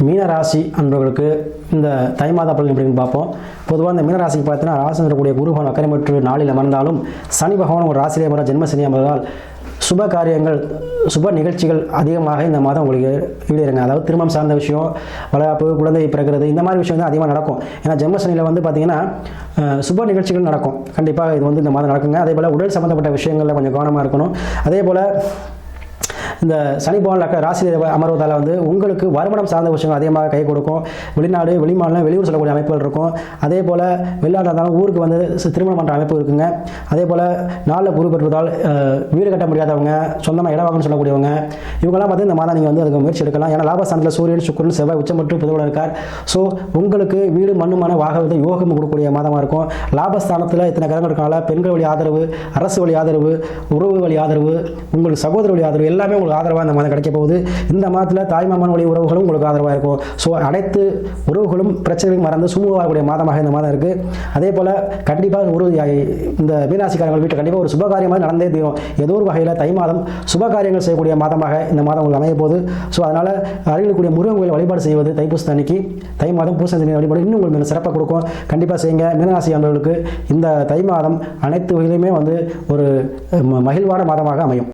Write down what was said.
மீனராசி அன்பர்களுக்கு இந்த தை மாத பலன் எப்படின்னு பார்ப்போம். பொதுவாக இந்த மீனராசிக்கு பார்த்தீங்கன்னா ராசி இருக்கக்கூடிய குரு பகவான் அக்கறைமற்று நாளில் அமர்ந்தாலும் சனி பகவான் ஒரு ராசியிலே அமர ஜென்ம சனி அமர்ந்தால் சுப காரியங்கள் சுப நிகழ்ச்சிகள் அதிகமாக இந்த மாதம் உங்களுக்கு ஈடுங்க. அதாவது திருமணம் சார்ந்த விஷயம், வளர்ப்பு, குழந்தை பிறக்கிறது, இந்த மாதிரி விஷயம் தான் அதிகமாக நடக்கும். ஏன்னா ஜென்மசனியில் வந்து பார்த்தீங்கன்னா சுப நிகழ்ச்சிகள் நடக்கும். கண்டிப்பாக இது வந்து இந்த மாதம் நடக்குங்க. அதே போல் உடல் சம்மந்தப்பட்ட விஷயங்களில் கொஞ்சம் கவனமாக இருக்கணும். அதே போல் இந்த சனி பகவான் ராசியில் அமர்வதால் வந்து உங்களுக்கு வருமானம் சார்ந்த விஷயங்கள் அதிகமாக கை கொடுக்கும். வெளிநாடு, வெளிமாநிலம், வெளியூர் சொல்லக்கூடிய அமைப்புகள் இருக்கும். அதே போல் வெளிநாட்டில் இருந்தாலும் ஊருக்கு வந்து திருமணம் பண்ணுற அமைப்பு இருக்குங்க. அதே போல் நாளில் குரு பெற்றுவதால் வீடு கட்ட முடியாதவங்க, சொந்தமாக இடம் வாங்கன்னு சொல்லக்கூடியவங்க, இவங்கெல்லாம் பார்த்து இந்த மாதம் நீங்கள் வந்து அதுக்கு முயற்சி எடுக்கலாம். ஏன்னா லாபஸ்தானத்தில் சூரியன், சுக்கிரன், செவ்வாய் உச்சம் மற்றும் புதுவோட இருக்கார். ஸோ உங்களுக்கு வீடு மண்ணுமான வாகனத்தை யோகம் கொடுக்கக்கூடிய மாதமாக இருக்கும். லாபஸ்தானத்தில் இத்தனை கிரகங்கள் இருக்கனால பெண்கள் வழி ஆதரவு, அரசு வழி ஆதரவு, உறவு வழி ஆதரவு, உங்களுக்கு சகோதர வழி ஆதரவு எல்லாமே உங்களுக்கு ஆதரவாக இந்த மாதம் கிடைக்க போகுது. இந்த மாதத்தில் தாய்மாமன் வழி உறவுகளும் உங்களுக்கு ஆதரவாக இருக்கும். ஸோ அனைத்து உறவுகளும் பிரச்சனைகளும் மறந்து சுமூகக்கூடிய மாதமாக இந்த மாதம் இருக்குது. அதே போல் கண்டிப்பாக இந்த மீனராசிக்காரங்கள் வீட்டில் கண்டிப்பாக ஒரு சுபகாரியமாக நடந்தே தீரும். ஏதோ ஒரு வகையில் தை மாதம் சுபகாரியங்கள் செய்யக்கூடிய மாதமாக இந்த மாதம் உங்களுக்கு அமைய போகுது. ஸோ அதனால் அருகிலுடைய முருகன் கோயில் வழிபாடு செய்வது தைப்பூச அன்னைக்கு, தை மாதம் பூச வழிபாடு இன்னும் உங்களுக்கு சிறப்பாக கொடுக்கும். கண்டிப்பாக செய்யுங்க. மீனராசி அன்பர்களுக்கு இந்த தை மாதம் அனைத்து வகையிலுமே வந்து ஒரு மகிழ்வான மாதமாக அமையும்.